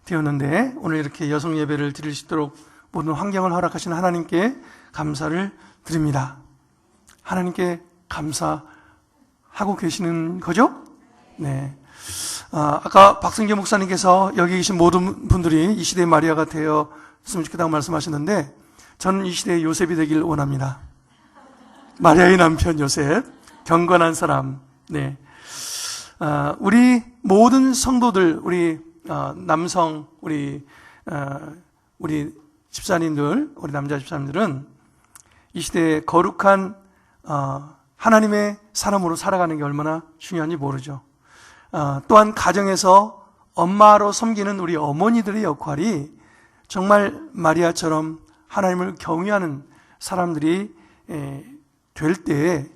되었는데 오늘 이렇게 여성 예배를 드릴 수 있도록 모든 환경을 허락하신 하나님께 감사를 드립니다. 하나님께 감사하고 계시는 거죠? 네. 아까 박승재 목사님께서 여기 계신 모든 분들이 이 시대의 마리아가 되었으면 좋겠다고 말씀하셨는데 저는 이 시대의 요셉이 되길 원합니다. 마리아의 남편 요셉, 경건한 사람. 네. 우리 모든 성도들, 우리 남성, 우리 집사님들, 우리 남자 집사님들은 이 시대에 거룩한 하나님의 사람으로 살아가는 게 얼마나 중요한지 모르죠. 또한 가정에서 엄마로 섬기는 우리 어머니들의 역할이 정말 마리아처럼 하나님을 경외하는 사람들이 될 때에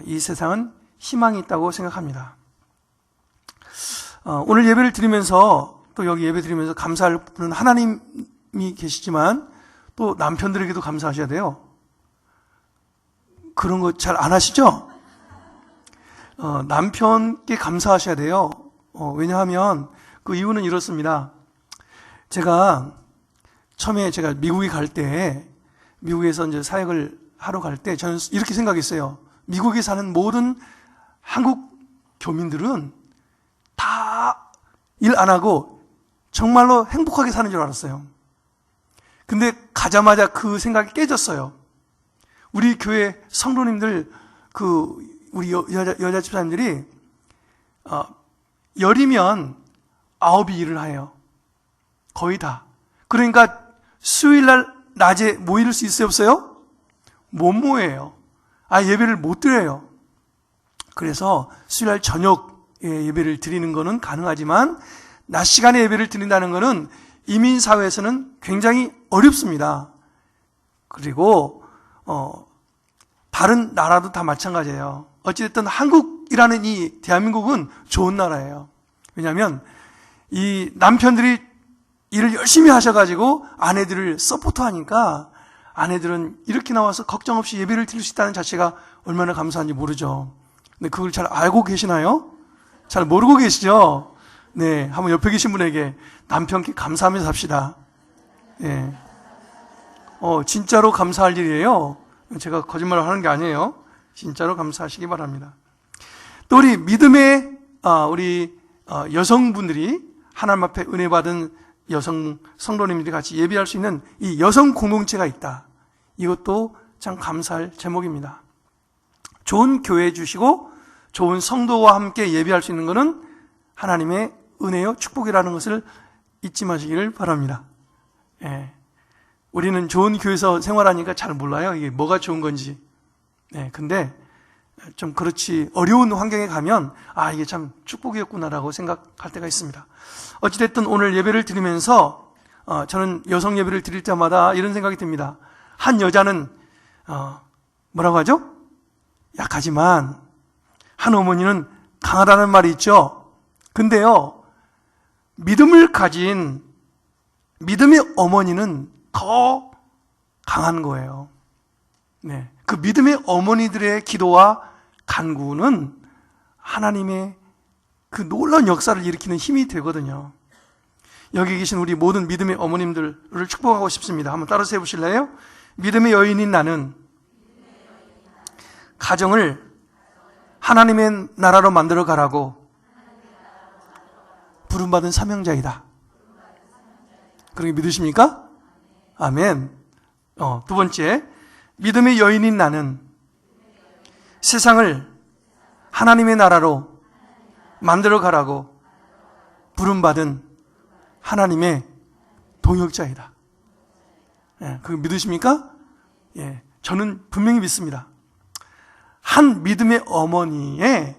이 세상은 희망이 있다고 생각합니다. 오늘 예배를 드리면서 또 여기 예배 드리면서 감사할 분은 하나님이 계시지만 또 남편들에게도 감사하셔야 돼요. 그런 거 잘 안 하시죠? 남편께 감사하셔야 돼요. 왜냐하면 그 이유는 이렇습니다. 처음에 제가 미국에 갈 때, 미국에서 이제 사역을 하러 갈 때 저는 이렇게 생각했어요. 미국에 사는 모든 한국 교민들은 다 일 안 하고 정말로 행복하게 사는 줄 알았어요. 근데 가자마자 그 생각이 깨졌어요. 우리 교회 성도님들, 우리 여자 집사님들이, 열이면 9이 일을 해요. 거의 다. 그러니까 수요일날 낮에 모일 수 있어요, 없어요? 못 모여요. 예배를 못 드려요. 그래서 수요일날 저녁에 예배를 드리는 거는 가능하지만 낮 시간에 예배를 드린다는 거는 이민사회에서는 굉장히 어렵습니다. 그리고 다른 나라도 다 마찬가지예요. 어찌됐든 한국이라는 이 대한민국은 좋은 나라예요. 왜냐하면 이 남편들이 일을 열심히 하셔가지고 아내들을 서포트하니까 아내들은 이렇게 나와서 걱정 없이 예배를 드릴 수 있다는 자체가 얼마나 감사한지 모르죠. 근데 그걸 잘 알고 계시나요? 잘 모르고 계시죠? 네, 한번 옆에 계신 분에게 남편께 감사하면서 삽시다. 네. 진짜로 감사할 일이에요. 제가 거짓말을 하는 게 아니에요. 진짜로 감사하시기 바랍니다. 또 우리 믿음의 여성분들이 하나님 앞에 은혜 받은 여성 성도님들이 같이 예배할 수 있는 이 여성 공동체가 있다. 이것도 참 감사할 제목입니다. 좋은 교회 주시고 좋은 성도와 함께 예배할 수 있는 것은 하나님의 은혜요 축복이라는 것을 잊지 마시기를 바랍니다. 예. 우리는 좋은 교회에서 생활하니까 잘 몰라요. 이게 뭐가 좋은 건지. 네, 근데 좀 그렇지 어려운 환경에 가면 이게 참 축복이었구나라고 생각할 때가 있습니다. 어찌됐든 오늘 예배를 드리면서 저는 여성 예배를 드릴 때마다 이런 생각이 듭니다. 한 여자는 뭐라고 하죠? 약하지만 한 어머니는 강하다는 말이 있죠. 근데요, 믿음을 가진 믿음의 어머니는 더 강한 거예요. 네. 그 믿음의 어머니들의 기도와 간구는 하나님의 그 놀라운 역사를 일으키는 힘이 되거든요. 여기 계신 우리 모든 믿음의 어머님들을 축복하고 싶습니다. 한번 따라서 해보실래요? 믿음의 여인인 나는 가정을 하나님의 나라로 만들어 가라고 부름받은 사명자이다. 그렇게 믿으십니까? 아멘. 두 번째, 믿음의 여인인 나는 세상을 하나님의 나라로 만들어 가라고 부름받은 하나님의 동역자이다. 예, 그거 믿으십니까? 예, 저는 분명히 믿습니다. 한 믿음의 어머니의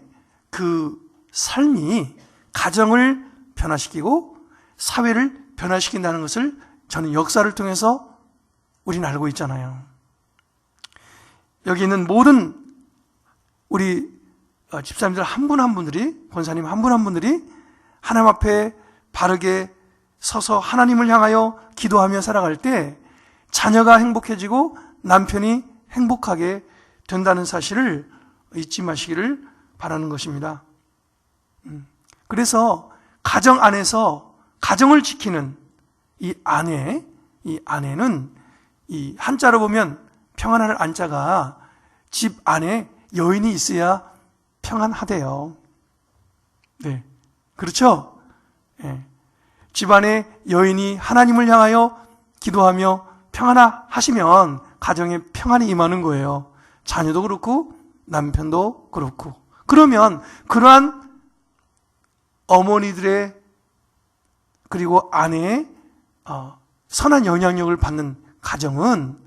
그 삶이 가정을 변화시키고 사회를 변화시킨다는 것을 저는 역사를 통해서 우리는 알고 있잖아요. 여기 있는 모든 우리 집사님들 한 분 한 분들이, 권사님 한 분 한 분들이 하나님 앞에 바르게 서서 하나님을 향하여 기도하며 살아갈 때 자녀가 행복해지고 남편이 행복하게 된다는 사실을 잊지 마시기를 바라는 것입니다. 그래서 가정 안에서 가정을 지키는 이 아내는 이 한자로 보면 평안할 안자가 집 안에 여인이 있어야 평안하대요. 네. 그렇죠? 네. 집 안에 여인이 하나님을 향하여 기도하며 평안하시면 가정에 평안이 임하는 거예요. 자녀도 그렇고 남편도 그렇고. 그러면 그러한 어머니들의 그리고 아내의 선한 영향력을 받는 가정은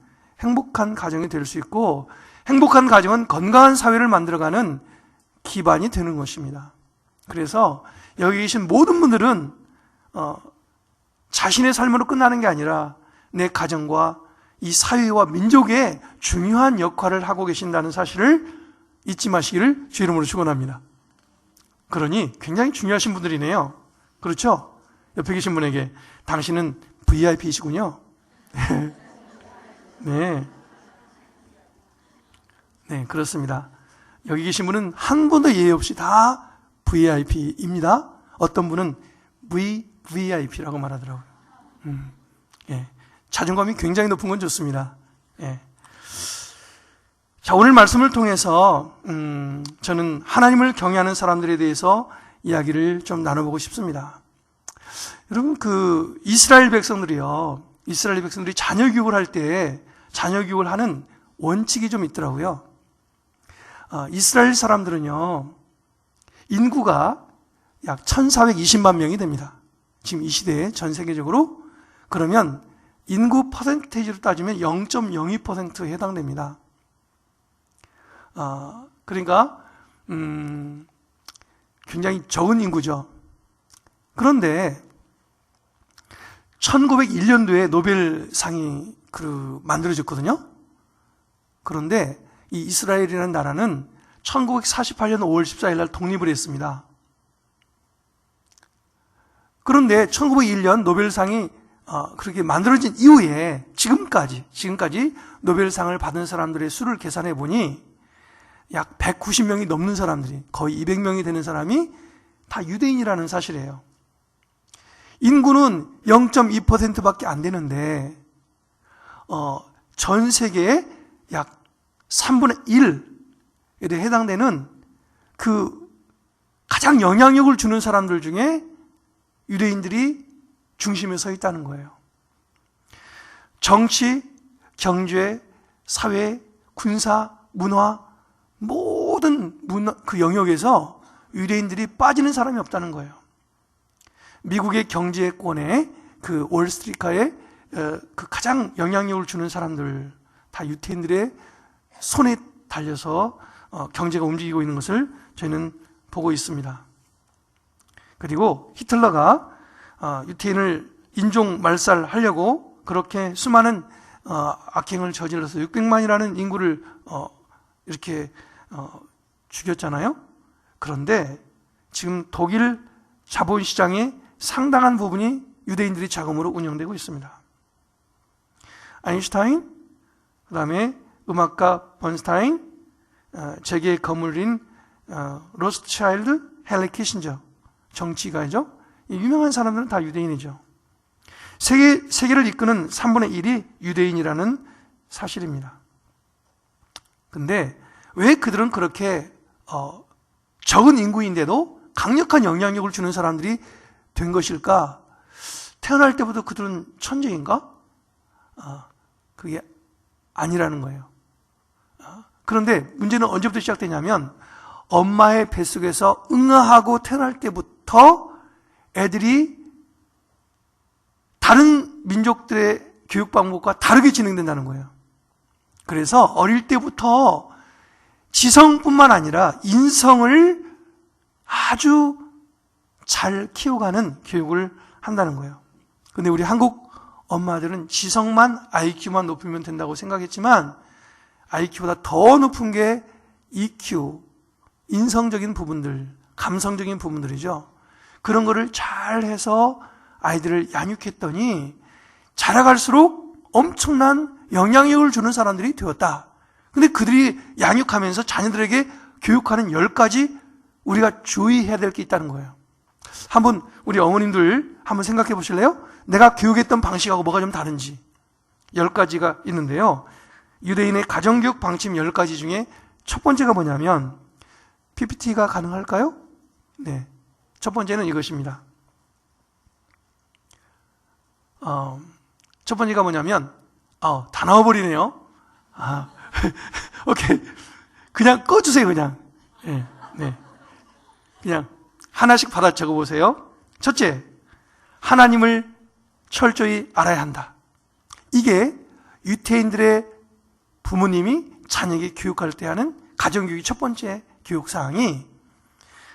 행복한 가정이 될 수 있고, 행복한 가정은 건강한 사회를 만들어가는 기반이 되는 것입니다. 그래서 여기 계신 모든 분들은 자신의 삶으로 끝나는 게 아니라 내 가정과 이 사회와 민족에 중요한 역할을 하고 계신다는 사실을 잊지 마시기를 주 이름으로 축원합니다. 그러니 굉장히 중요하신 분들이네요. 그렇죠? 옆에 계신 분에게 당신은 VIP이시군요. 네. 네, 그렇습니다. 여기 계신 분은 한 분도 예외 없이 다 VIP입니다. 어떤 분은 VVIP라고 말하더라고요. 예. 자존감이 굉장히 높은 건 좋습니다. 예. 자, 오늘 말씀을 통해서 저는 하나님을 경외하는 사람들에 대해서 이야기를 좀 나눠보고 싶습니다. 여러분, 이스라엘 백성들이 자녀 교육을 할 때 자녀 교육을 하는 원칙이 좀 있더라고요. 이스라엘 사람들은요, 인구가 약 1420만 명이 됩니다. 지금 이 시대에 전 세계적으로. 그러면 인구 퍼센테이지로 따지면 0.02%에 해당됩니다. 그러니까 굉장히 적은 인구죠. 그런데 1901년도에 노벨상이 만들어졌거든요. 그런데 이 이스라엘이라는 나라는 1948년 5월 14일 날 독립을 했습니다. 그런데 1901년 노벨상이 그렇게 만들어진 이후에 지금까지 노벨상을 받은 사람들의 수를 계산해 보니 약 190명이 넘는 사람들이, 거의 200명이 되는 사람이 다 유대인이라는 사실이에요. 인구는 0.2%밖에 안 되는데 전 세계의 약 3분의 1에 해당되는 가장 영향력을 주는 사람들 중에 유대인들이 중심에 서 있다는 거예요. 정치, 경제, 사회, 군사, 문화, 모든 그 영역에서 유대인들이 빠지는 사람이 없다는 거예요. 미국의 경제권에 월스트리트가에 가장 영향력을 주는 사람들 다 유대인들의 손에 달려서 경제가 움직이고 있는 것을 저희는 보고 있습니다. 그리고 히틀러가 유대인을 인종 말살하려고 그렇게 수많은 악행을 저질러서 600만이라는 인구를 이렇게 죽였잖아요. 그런데 지금 독일 자본시장의 상당한 부분이 유대인들의 자금으로 운영되고 있습니다. 아인슈타인, 그 다음에 음악가 번스타인, 재계 거물인 로스차일드, 헨리 키신저, 정치가죠. 유명한 사람들은 다 유대인이죠. 세계를 이끄는 3분의 1이 유대인이라는 사실입니다. 근데 왜 그들은 그렇게 적은 인구인데도 강력한 영향력을 주는 사람들이 된 것일까? 태어날 때부터 그들은 천재인가? 그게 아니라는 거예요. 그런데 문제는 언제부터 시작되냐면 엄마의 뱃속에서 응아하고 태어날 때부터 애들이 다른 민족들의 교육 방법과 다르게 진행된다는 거예요. 그래서 어릴 때부터 지성뿐만 아니라 인성을 아주 잘 키워가는 교육을 한다는 거예요. 근데 우리 한국 엄마들은 지성만, IQ만 높이면 된다고 생각했지만 IQ보다 더 높은 게 EQ, 인성적인 부분들, 감성적인 부분들이죠. 그런 거를 잘 해서 아이들을 양육했더니 자라갈수록 엄청난 영향력을 주는 사람들이 되었다. 근데 그들이 양육하면서 자녀들에게 교육하는 10가지 우리가 주의해야 될 게 있다는 거예요. 한번 우리 어머님들 한번 생각해 보실래요? 내가 교육했던 방식하고 뭐가 좀 다른지. 10가지가 있는데요. 유대인의 가정교육 방침 10가지 중에 첫 번째가 뭐냐면, PPT가 가능할까요? 네. 첫 번째는 이것입니다. 첫 번째가 뭐냐면, 다 나와버리네요. 오케이. 그냥 꺼주세요, 그냥. 네. 네. 그냥 하나씩 받아 적어 보세요. 첫째, 하나님을 철저히 알아야 한다. 이게 유태인들의 부모님이 자녀에게 교육할 때 하는 가정교육의 첫 번째 교육사항이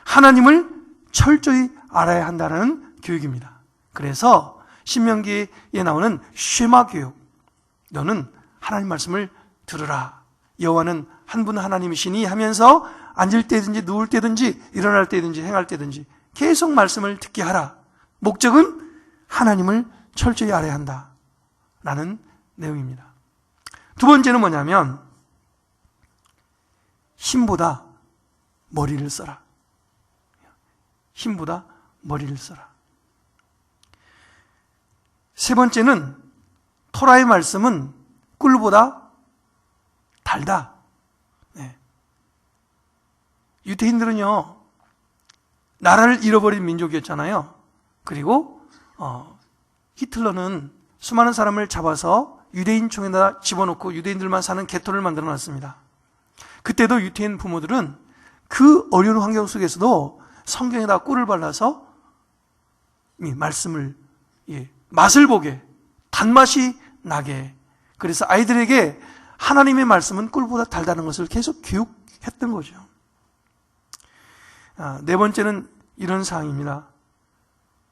하나님을 철저히 알아야 한다는 교육입니다. 그래서 신명기에 나오는 쉐마 교육, 너는 하나님 말씀을 들으라. 여호와는 한 분 하나님이시니 하면서 앉을 때든지 누울 때든지 일어날 때든지 행할 때든지 계속 말씀을 듣게 하라. 목적은 하나님을 철저히 알아야 한다 라는 내용입니다. 두 번째는 뭐냐면, 힘보다 머리를 써라. 힘보다 머리를 써라. 세 번째는, 토라의 말씀은 꿀보다 달다. 네. 유태인들은요, 나라를 잃어버린 민족이었잖아요. 그리고 히틀러는 수많은 사람을 잡아서 유대인총에다 집어넣고 유대인들만 사는 게토를 만들어 놨습니다. 그때도 유태인 부모들은 그 어려운 환경 속에서도 성경에다 꿀을 발라서 말씀을 맛을 보게, 단맛이 나게, 그래서 아이들에게 하나님의 말씀은 꿀보다 달다는 것을 계속 교육했던 거죠. 네 번째는 이런 사항입니다.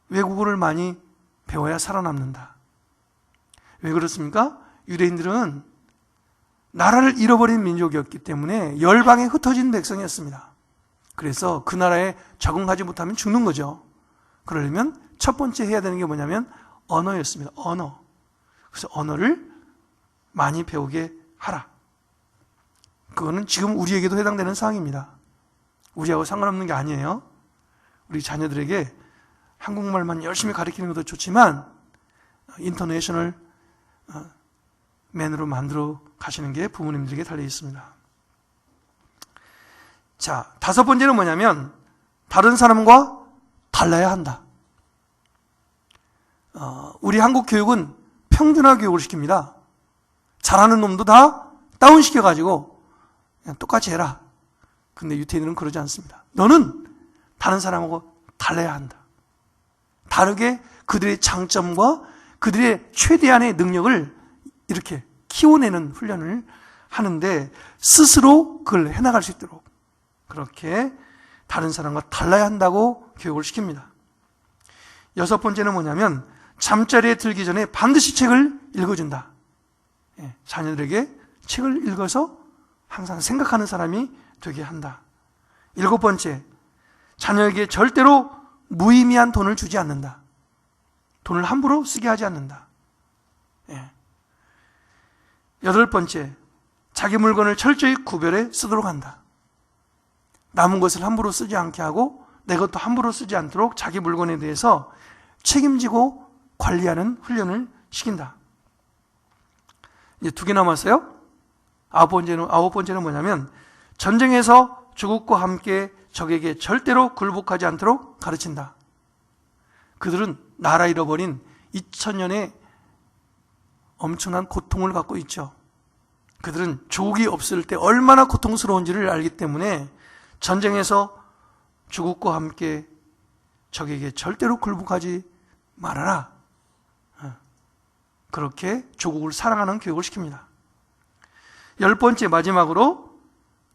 외국어를 많이 배워야 살아남는다. 왜 그렇습니까? 유대인들은 나라를 잃어버린 민족이었기 때문에 열방에 흩어진 백성이었습니다. 그래서 그 나라에 적응하지 못하면 죽는 거죠. 그러려면 첫 번째 해야 되는 게 뭐냐면 언어였습니다. 언어. 그래서 언어를 많이 배우게 하라. 그거는 지금 우리에게도 해당되는 사항입니다. 우리하고 상관없는 게 아니에요. 우리 자녀들에게 한국말만 열심히 가르치는 것도 좋지만 인터내셔널 맨으로 만들어 가시는 게 부모님들에게 달려 있습니다. 자, 다섯 번째는 뭐냐면 다른 사람과 달라야 한다. 우리 한국 교육은 평준화 교육을 시킵니다. 잘하는 놈도 다 다운시켜가지고 그냥 똑같이 해라. 근데 유태인들은 그러지 않습니다. 너는 다른 사람하고 달라야 한다. 다르게 그들의 장점과 그들의 최대한의 능력을 이렇게 키워내는 훈련을 하는데 스스로 그걸 해나갈 수 있도록 그렇게 다른 사람과 달라야 한다고 교육을 시킵니다. 여섯 번째는 뭐냐면 잠자리에 들기 전에 반드시 책을 읽어준다. 자녀들에게 책을 읽어서 항상 생각하는 사람이 되게 한다. 일곱 번째, 자녀에게 절대로 무의미한 돈을 주지 않는다. 돈을 함부로 쓰게 하지 않는다. 여덟 번째, 자기 물건을 철저히 구별해 쓰도록 한다. 남은 것을 함부로 쓰지 않게 하고 내 것도 함부로 쓰지 않도록 자기 물건에 대해서 책임지고 관리하는 훈련을 시킨다. 이제 두 개 남았어요. 아홉 번째는 뭐냐면 전쟁에서 조국과 함께 적에게 절대로 굴복하지 않도록 가르친다. 그들은 나라 잃어버린 2000년의 엄청난 고통을 갖고 있죠. 그들은 조국이 없을 때 얼마나 고통스러운지를 알기 때문에 전쟁에서 조국과 함께 적에게 절대로 굴복하지 말아라. 그렇게 조국을 사랑하는 교육을 시킵니다. 열 번째, 마지막으로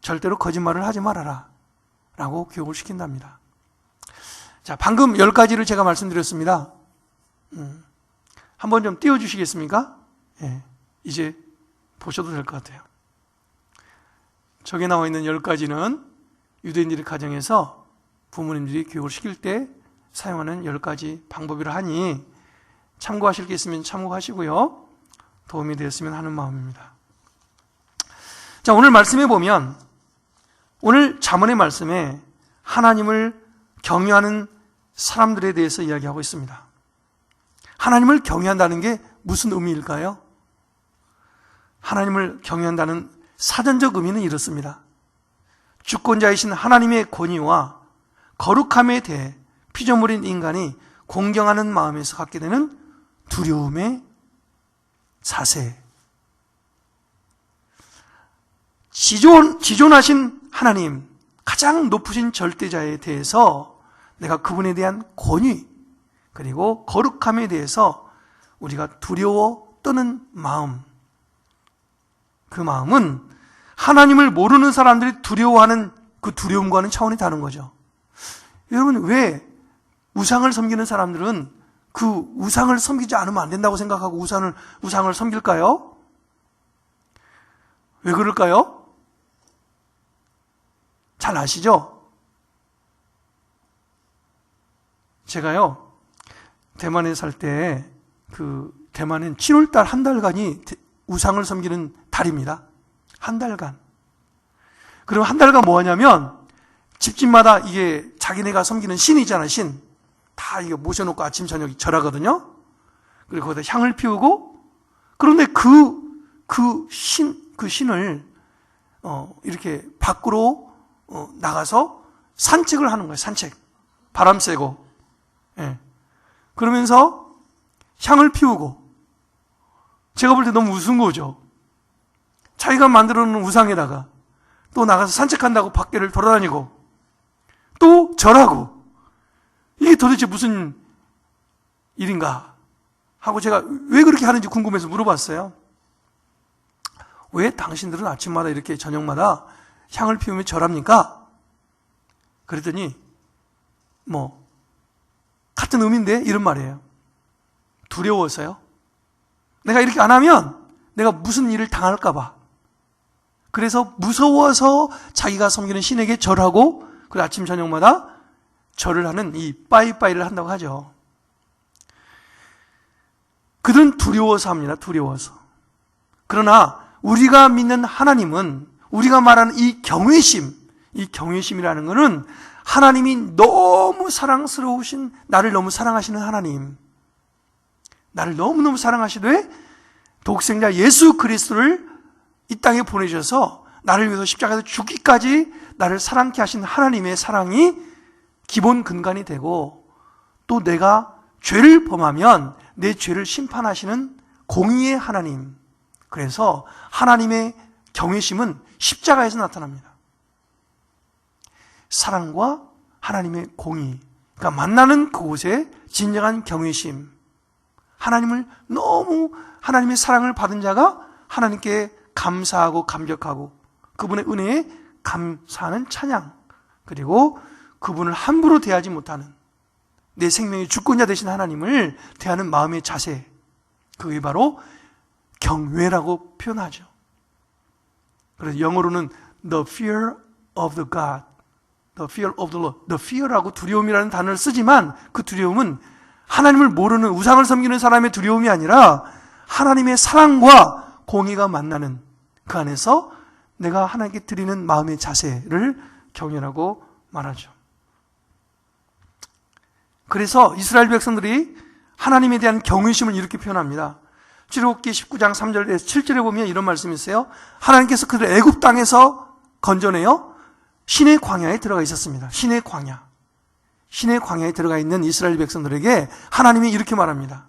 절대로 거짓말을 하지 말아라 라고 교육을 시킨답니다. 자, 방금 10가지를 제가 말씀드렸습니다. 한번 좀 띄워주시겠습니까? 이제 보셔도 될 것 같아요. 저기 나와 있는 10가지는 유대인들의 가정에서 부모님들이 교육을 시킬 때 사용하는 10가지 방법이라 하니 참고하실 게 있으면 참고하시고요. 도움이 되었으면 하는 마음입니다. 자, 오늘 말씀해 보면 오늘 잠언의 말씀에 하나님을 경유하는 사람들에 대해서 이야기하고 있습니다. 하나님을 경외한다는 게 무슨 의미일까요? 하나님을 경외한다는 사전적 의미는 이렇습니다. 주권자이신 하나님의 권위와 거룩함에 대해 피조물인 인간이 공경하는 마음에서 갖게 되는 두려움의 자세. 지존하신 하나님, 가장 높으신 절대자에 대해서 내가 그분에 대한 권위, 그리고 거룩함에 대해서 우리가 두려워 떠는 마음, 그 마음은 하나님을 모르는 사람들이 두려워하는 그 두려움과는 차원이 다른 거죠. 여러분, 왜 우상을 섬기는 사람들은 그 우상을 섬기지 않으면 안 된다고 생각하고 우상을 섬길까요? 왜 그럴까요? 잘 아시죠? 제가요, 대만에 살 때, 대만은 7월달 한 달간이 우상을 섬기는 달입니다. 한 달간. 그럼 한 달간 뭐 하냐면, 집집마다 이게 자기네가 섬기는 신이잖아, 신. 다 이거 모셔놓고 아침, 저녁 절하거든요? 그리고 거기다 향을 피우고, 그런데 그 신을, 이렇게 밖으로 나가서 산책을 하는 거예요, 산책. 바람 쐬고. 예. 그러면서 향을 피우고, 제가 볼 때 너무 우스운 거죠. 자기가 만들어 놓은 우상에다가 또 나가서 산책한다고 밖에를 돌아다니고 또 절하고, 이게 도대체 무슨 일인가 하고 제가 왜 그렇게 하는지 궁금해서 물어봤어요. 왜 당신들은 아침마다 이렇게 저녁마다 향을 피우며 절합니까? 그랬더니 같은 의미인데 이런 말이에요. 두려워서요. 내가 이렇게 안 하면 내가 무슨 일을 당할까 봐. 그래서 무서워서 자기가 섬기는 신에게 절하고, 그리고 아침 저녁마다 절을 하는 이 빠이빠이를 한다고 하죠. 그들은 두려워서 합니다. 두려워서. 그러나 우리가 믿는 하나님은, 우리가 말하는 이 경외심이라는 것은 하나님이 너무 사랑스러우신, 나를 너무 사랑하시는 하나님, 나를 너무너무 사랑하시되 독생자 예수 그리스도를 이 땅에 보내셔서 나를 위해서 십자가에서 죽기까지 나를 사랑케 하신 하나님의 사랑이 기본 근간이 되고, 또 내가 죄를 범하면 내 죄를 심판하시는 공의의 하나님, 그래서 하나님의 경외심은 십자가에서 나타납니다. 사랑과 하나님의 공의, 그러니까 만나는 그곳에 진정한 경외심, 하나님의 사랑을 받은 자가 하나님께 감사하고 감격하고 그분의 은혜에 감사하는 찬양, 그리고 그분을 함부로 대하지 못하는, 내 생명의 주권자 되신 하나님을 대하는 마음의 자세, 그게 바로 경외라고 표현하죠. 그래서 영어로는 the fear of the God, the fear of the Lord, the fear라고 두려움이라는 단어를 쓰지만 그 두려움은 하나님을 모르는 우상을 섬기는 사람의 두려움이 아니라 하나님의 사랑과 공의가 만나는 그 안에서 내가 하나님께 드리는 마음의 자세를 경외라고 말하죠. 그래서 이스라엘 백성들이 하나님에 대한 경외심을 이렇게 표현합니다. 출애굽기 19장 3절에서 7절에 보면 이런 말씀이 있어요. 하나님께서 그들 애굽 땅에서 건져내어 신의 광야에 들어가 있었습니다. 신의 광야에 들어가 있는 이스라엘 백성들에게 하나님이 이렇게 말합니다.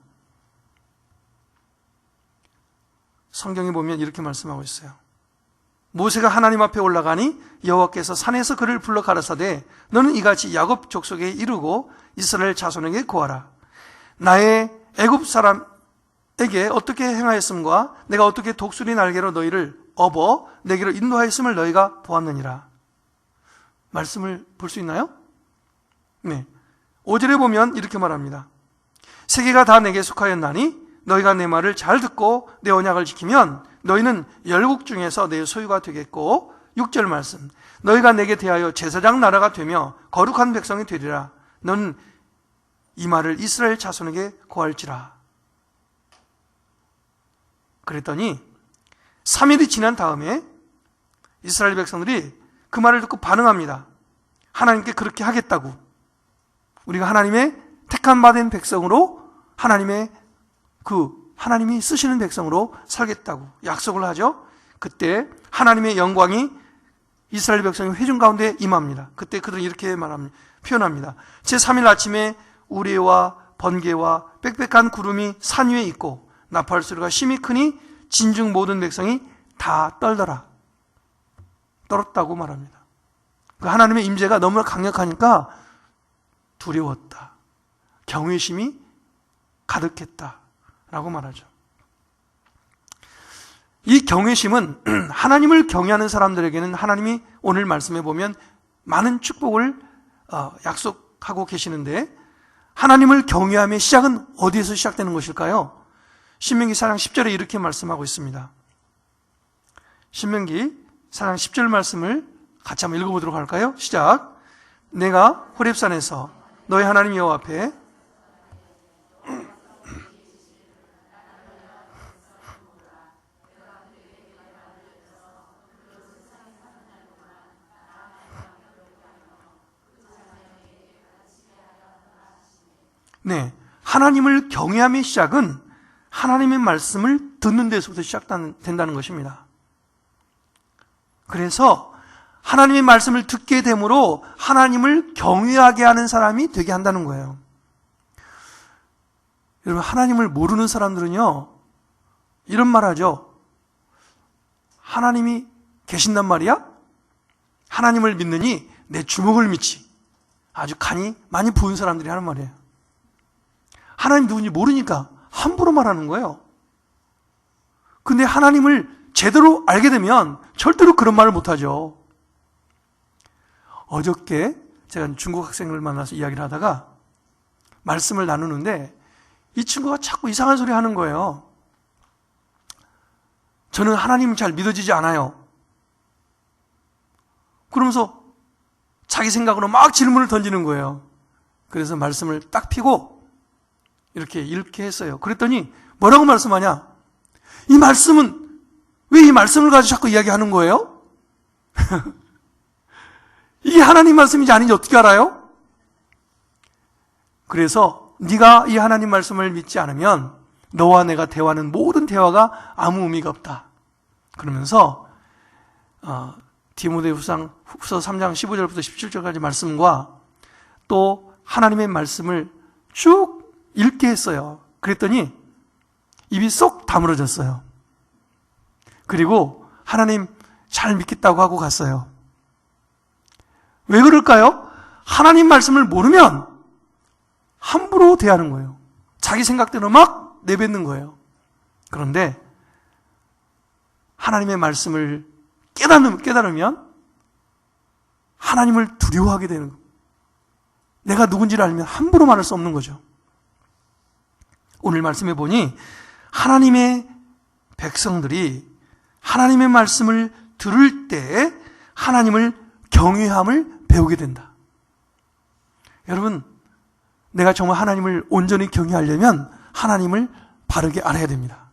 성경에 보면 이렇게 말씀하고 있어요. 모세가 하나님 앞에 올라가니 여호와께서 산에서 그를 불러 가라사대, 너는 이같이 야곱 족속에 이르고 이스라엘 자손에게 고하라. 나의 애굽 사람에게 어떻게 행하였음과 내가 어떻게 독수리 날개로 너희를 업어 내게로 인도하였음을 너희가 보았느니라. 말씀을 볼 수 있나요? 네. 5절에 보면 이렇게 말합니다. 세계가 다 내게 속하였나니 너희가 내 말을 잘 듣고 내 언약을 지키면 너희는 열국 중에서 내 소유가 되겠고, 6절 말씀, 너희가 내게 대하여 제사장 나라가 되며 거룩한 백성이 되리라. 너는 이 말을 이스라엘 자손에게 고할지라. 그랬더니 3일이 지난 다음에 이스라엘 백성들이 그 말을 듣고 반응합니다. 하나님께 그렇게 하겠다고. 우리가 하나님의 택함 받은 백성으로 하나님이 쓰시는 백성으로 살겠다고 약속을 하죠. 그때 하나님의 영광이 이스라엘 백성의 회중 가운데 임합니다. 그때 그들은 이렇게 표현합니다. 제3일 아침에 우레와 번개와 빽빽한 구름이 산 위에 있고 나팔 소리가 심히 크니 진중 모든 백성이 다 떨었다고 말합니다. 그 하나님의 임재가 너무나 강력하니까 두려웠다. 경외심이 가득했다라고 말하죠. 이 경외심은 하나님을 경외하는 사람들에게는 하나님이 오늘 말씀해 보면 많은 축복을 약속하고 계시는데, 하나님을 경외함의 시작은 어디에서 시작되는 것일까요? 신명기 4장 10절에 이렇게 말씀하고 있습니다. 신명기 4장 10절 말씀을 같이 한번 읽어보도록 할까요? 시작. 내가 호렙산에서 너희 하나님 여호와 앞에 하나님을 경외함의 시작은 하나님의 말씀을 듣는 데서부터 시작된다는 것입니다. 그래서 하나님의 말씀을 듣게 되므로 하나님을 경외하게 하는 사람이 되게 한다는 거예요. 여러분, 하나님을 모르는 사람들은요, 이런 말 하죠. 하나님이 계신단 말이야? 하나님을 믿느니 내 주먹을 믿지. 아주 간이 많이 부은 사람들이 하는 말이에요. 하나님 누군지 모르니까 함부로 말하는 거예요. 근데 하나님을 제대로 알게 되면 절대로 그런 말을 못하죠. 어저께 제가 중국 학생을 만나서 이야기를 하다가 말씀을 나누는데 이 친구가 자꾸 이상한 소리 하는 거예요. 저는 하나님 잘 믿어지지 않아요. 그러면서 자기 생각으로 막 질문을 던지는 거예요. 그래서 말씀을 딱 피고 이렇게 했어요. 그랬더니 뭐라고 말씀하냐? 이 말씀은 왜 이 말씀을 가지고 자꾸 이야기하는 거예요? 이게 하나님 말씀인지 아닌지 어떻게 알아요? 그래서 네가 이 하나님 말씀을 믿지 않으면 너와 내가 대화하는 모든 대화가 아무 의미가 없다. 그러면서 디모데후서 3장 15절부터 17절까지 말씀과 또 하나님의 말씀을 쭉 읽게 했어요. 그랬더니 입이 쏙 다물어졌어요. 그리고 하나님 잘 믿겠다고 하고 갔어요. 왜 그럴까요? 하나님 말씀을 모르면 함부로 대하는 거예요. 자기 생각대로 막 내뱉는 거예요. 그런데 하나님의 말씀을 깨달으면 하나님을 두려워하게 되는 거예요. 내가 누군지를 알면 함부로 말할 수 없는 거죠. 오늘 말씀해 보니 하나님의 백성들이 하나님의 말씀을 들을 때 하나님을 경외함을 배우게 된다. 여러분, 내가 정말 하나님을 온전히 경외하려면 하나님을 바르게 알아야 됩니다.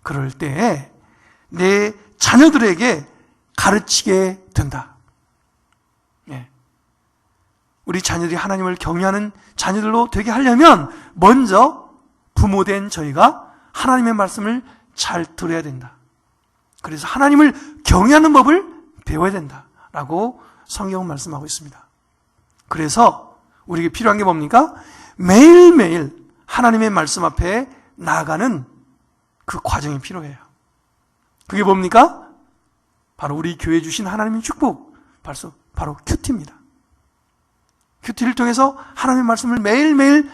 그럴 때 내 자녀들에게 가르치게 된다. 우리 자녀들이 하나님을 경외하는 자녀들로 되게 하려면 먼저 부모된 저희가 하나님의 말씀을 잘 들어야 된다. 그래서 하나님을 경외하는 법을 배워야 된다라고 성경은 말씀하고 있습니다. 그래서 우리에게 필요한 게 뭡니까? 매일매일 하나님의 말씀 앞에 나아가는 그 과정이 필요해요. 그게 뭡니까? 바로 우리 교회 주신 하나님의 축복, 바로 큐티입니다. 큐티를 통해서 하나님의 말씀을 매일매일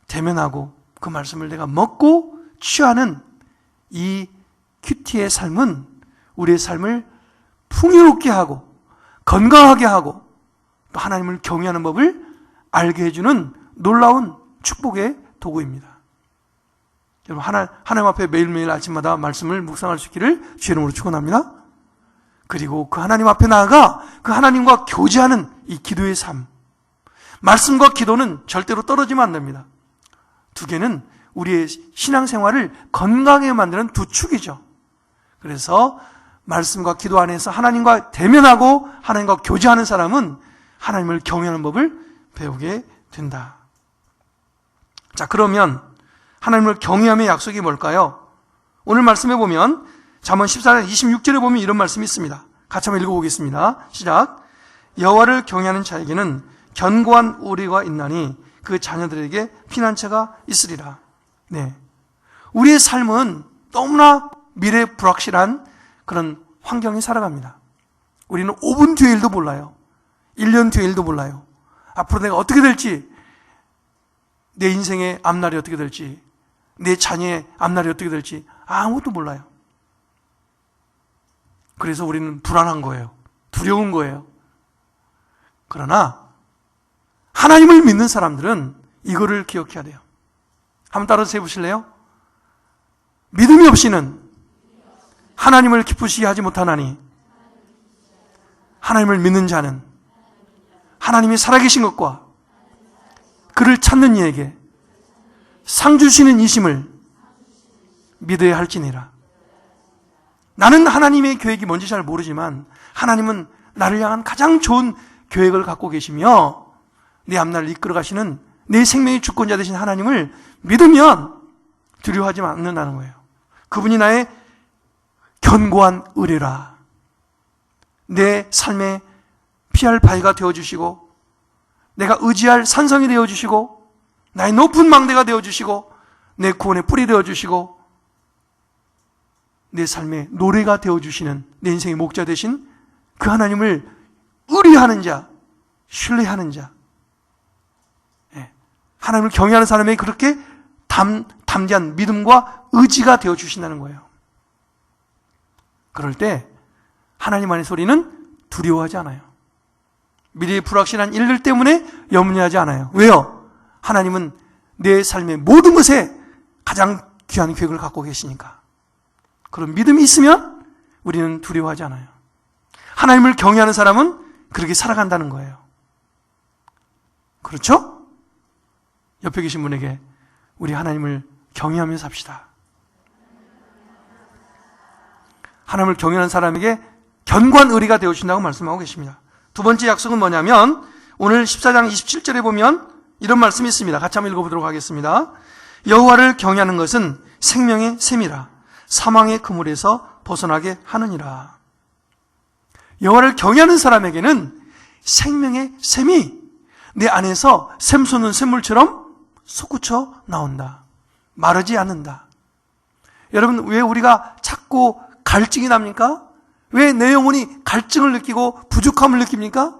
대면하고 그 말씀을 내가 먹고 취하는 이 큐티의 삶은 우리의 삶을 풍요롭게 하고 건강하게 하고 또 하나님을 경외하는 법을 알게 해주는 놀라운 축복의 도구입니다. 여러분, 하나님 앞에 매일매일 아침마다 말씀을 묵상할 수 있기를 주의 이름으로 축원합니다. 그리고 그 하나님 앞에 나아가 그 하나님과 교제하는 이 기도의 삶. 말씀과 기도는 절대로 떨어지면 안 됩니다. 두 개는 우리의 신앙생활을 건강하게 만드는 두 축이죠. 그래서 말씀과 기도 안에서 하나님과 대면하고 하나님과 교제하는 사람은 하나님을 경외하는 법을 배우게 된다. 자, 그러면 하나님을 경외함의 약속이 뭘까요? 오늘 말씀해 보면 잠언 14장 26절에 보면 이런 말씀이 있습니다. 같이 한번 읽어보겠습니다. 시작. 여호와를 경외하는 자에게는 견고한 우리가 있나니 그 자녀들에게 피난처가 있으리라. 네, 우리의 삶은 너무나 미래 불확실한 그런 환경에 살아갑니다. 우리는 5분 뒤의 일도 몰라요. 1년 뒤의 일도 몰라요. 앞으로 내가 어떻게 될지, 내 인생의 앞날이 어떻게 될지, 내 자녀의 앞날이 어떻게 될지 아무것도 몰라요. 그래서 우리는 불안한 거예요. 두려운 거예요. 그러나 하나님을 믿는 사람들은 이거를 기억해야 돼요. 한번 따라서 해보실래요? 믿음이 없이는 하나님을 기쁘시게 하지 못하나니 하나님을 믿는 자는 하나님이 살아계신 것과 그를 찾는 이에게 상 주시는 이심을 믿어야 할지니라. 나는 하나님의 계획이 뭔지 잘 모르지만 하나님은 나를 향한 가장 좋은 계획을 갖고 계시며 내 앞날을 이끌어 가시는 내 생명의 주권자 되신 하나님을 믿으면 두려워하지 않는다는 거예요. 그분이 나의 견고한 의뢰라. 내 삶에 피할 바위가 되어주시고 내가 의지할 산성이 되어주시고 나의 높은 망대가 되어주시고 내 구원의 뿔이 되어주시고 내 삶의 노래가 되어주시는 내 인생의 목자 되신 그 하나님을 의뢰하는 자, 신뢰하는 자, 하나님을 경외하는 사람에게 그렇게 담대한 믿음과 의지가 되어주신다는 거예요. 그럴 때 하나님 안에서 우리는 두려워하지 않아요. 미래의 불확실한 일들 때문에 염려하지 않아요. 왜요? 하나님은 내 삶의 모든 것에 가장 귀한 계획을 갖고 계시니까. 그런 믿음이 있으면 우리는 두려워하지 않아요. 하나님을 경외하는 사람은 그렇게 살아간다는 거예요. 그렇죠? 옆에 계신 분에게 우리 하나님을 경외하며 삽시다. 하나님을 경외하는 사람에게 견고한 의리가 되어주신다고 말씀하고 계십니다. 두 번째 약속은 뭐냐면 오늘 14장 27절에 보면 이런 말씀이 있습니다. 같이 한번 읽어보도록 하겠습니다. 여호와를 경외하는 것은 생명의 샘이라 사망의 그물에서 벗어나게 하느니라. 여호와를 경외하는 사람에게는 생명의 샘이 내 안에서 샘솟는 샘물처럼 솟구쳐 나온다. 마르지 않는다. 여러분, 왜 우리가 자꾸 갈증이 납니까? 왜 내 영혼이 갈증을 느끼고 부족함을 느낍니까?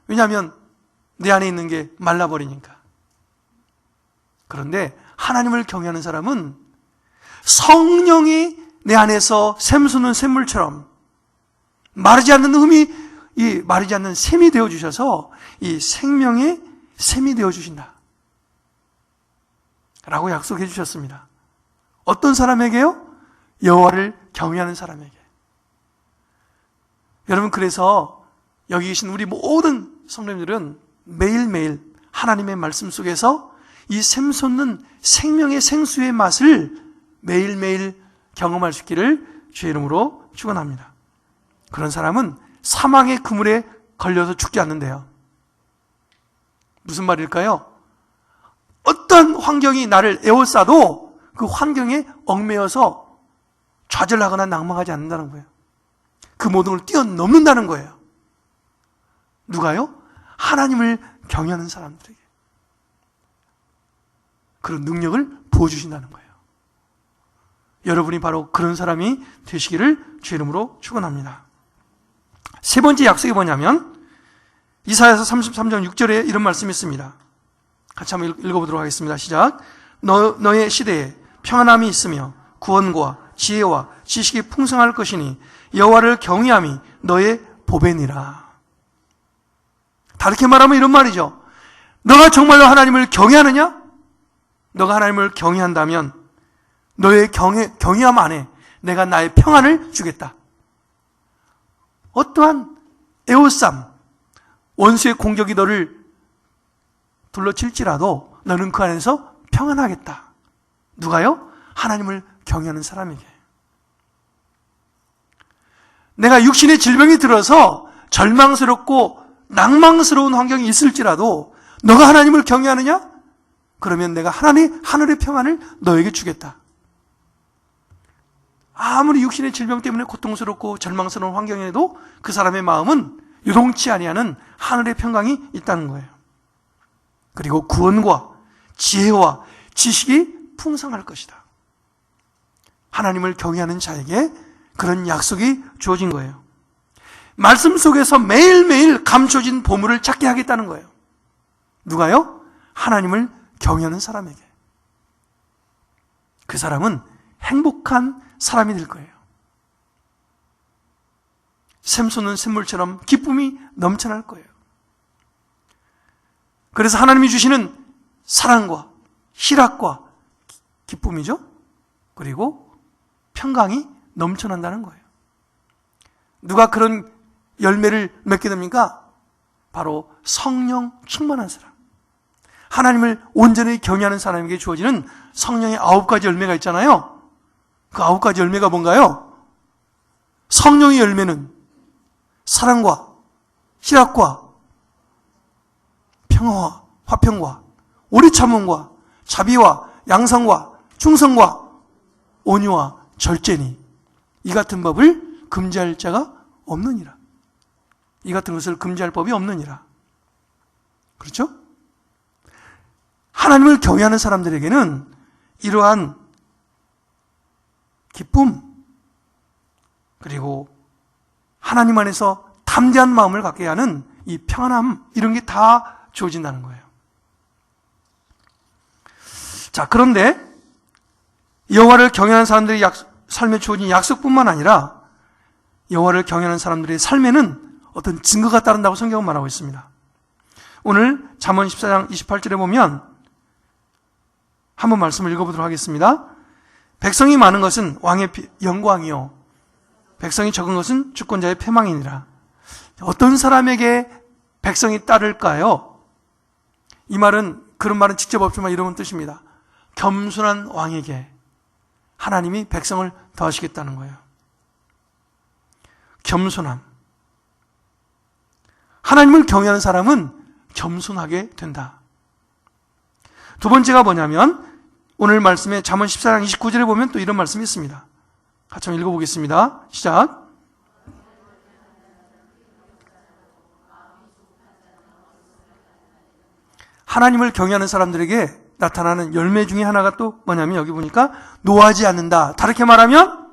왜냐하면 내 안에 있는 게 말라버리니까. 그런데 하나님을 경외하는 사람은 성령이 내 안에서 샘솟는 샘물처럼 마르지 않는 이 마르지 않는 샘이 되어주셔서 이 생명의 샘이 되어주신다 라고 약속해 주셨습니다. 어떤 사람에게요? 여호와를 경외하는 사람에게. 여러분, 그래서 여기 계신 우리 모든 성도님들은 매일매일 하나님의 말씀 속에서 이 샘솟는 생명의 생수의 맛을 매일매일 경험할 수 있기를 주의 이름으로 축원합니다. 그런 사람은 사망의 그물에 걸려서 죽지 않는데요. 무슨 말일까요? 어떤 환경이 나를 에워싸도 그 환경에 얽매여서 좌절하거나 낭망하지 않는다는 거예요. 그 모든 걸 뛰어넘는다는 거예요. 누가요? 하나님을 경외하는 사람들에게 그런 능력을 부어주신다는 거예요. 여러분이 바로 그런 사람이 되시기를 주의 이름으로 축원합니다. 세 번째 약속이 뭐냐면 이사야서 33장 6절에 이런 말씀이 있습니다. 같이 한번 읽어보도록 하겠습니다. 시작. 너의 시대에 평안함이 있으며 구원과 지혜와 지식이 풍성할 것이니 여호와를 경외함이 너의 보배니라. 다르게 말하면 이런 말이죠. 너가 정말로 하나님을 경외하느냐? 너가 하나님을 경외한다면 너의 경외함 안에 내가 나의 평안을 주겠다. 어떠한 애워쌈, 원수의 공격이 너를 둘러칠지라도 너는 그 안에서 평안하겠다. 누가요? 하나님을 경외하는 사람에게. 내가 육신의 질병이 들어서 절망스럽고 낭망스러운 환경이 있을지라도 너가 하나님을 경외하느냐? 그러면 내가 하늘의 평안을 너에게 주겠다. 아무리 육신의 질병 때문에 고통스럽고 절망스러운 환경에도 그 사람의 마음은 요동치 아니하는 하늘의 평강이 있다는 거예요. 그리고 구원과 지혜와 지식이 풍성할 것이다. 하나님을 경외하는 자에게 그런 약속이 주어진 거예요. 말씀 속에서 매일매일 감춰진 보물을 찾게 하겠다는 거예요. 누가요? 하나님을 경외하는 사람에게. 그 사람은 행복한 사람이 될 거예요. 샘솟는 샘물처럼 기쁨이 넘쳐날 거예요. 그래서 하나님이 주시는 사랑과 희락과 기쁨이죠. 그리고 평강이 넘쳐난다는 거예요. 누가 그런 열매를 맺게 됩니까? 바로 성령 충만한 사람. 하나님을 온전히 경외하는 사람에게 주어지는 성령의 9가지 열매가 있잖아요. 그 9가지 열매가 뭔가요? 성령의 열매는 사랑과 희락과 평화와 화평과 오래 참음과 자비와 양성과 충성과 온유와 절제니 이 같은 법을 금지할 자가 없느니라. 이 같은 것을 금지할 법이 없느니라. 그렇죠? 하나님을 경외하는 사람들에게는 이러한 기쁨 그리고 하나님 안에서 담대한 마음을 갖게 하는 이 평안함 이런 게 다 주어진다는 거예요. 자, 그런데 여호와를 경외하는 사람들의 삶에 주어진 약속뿐만 아니라 여호와를 경외하는 사람들의 삶에는 어떤 증거가 따른다고 성경은 말하고 있습니다. 오늘 잠언 14장 28절에 보면 한번 말씀을 읽어보도록 하겠습니다. 백성이 많은 것은 왕의 영광이요 백성이 적은 것은 주권자의 패망이니라. 어떤 사람에게 백성이 따를까요? 이 말은 그런 말은 직접 없지만 이런 뜻입니다. 겸손한 왕에게 하나님이 백성을 더하시겠다는 거예요. 겸손함. 하나님을 경외하는 사람은 겸손하게 된다. 두 번째가 뭐냐면 오늘 말씀에 잠언 14장 29절에 보면 또 이런 말씀이 있습니다. 같이 한번 읽어보겠습니다. 시작. 하나님을 경외하는 사람들에게 나타나는 열매 중에 하나가 또 뭐냐면 여기 보니까 노하지 않는다. 다르게 말하면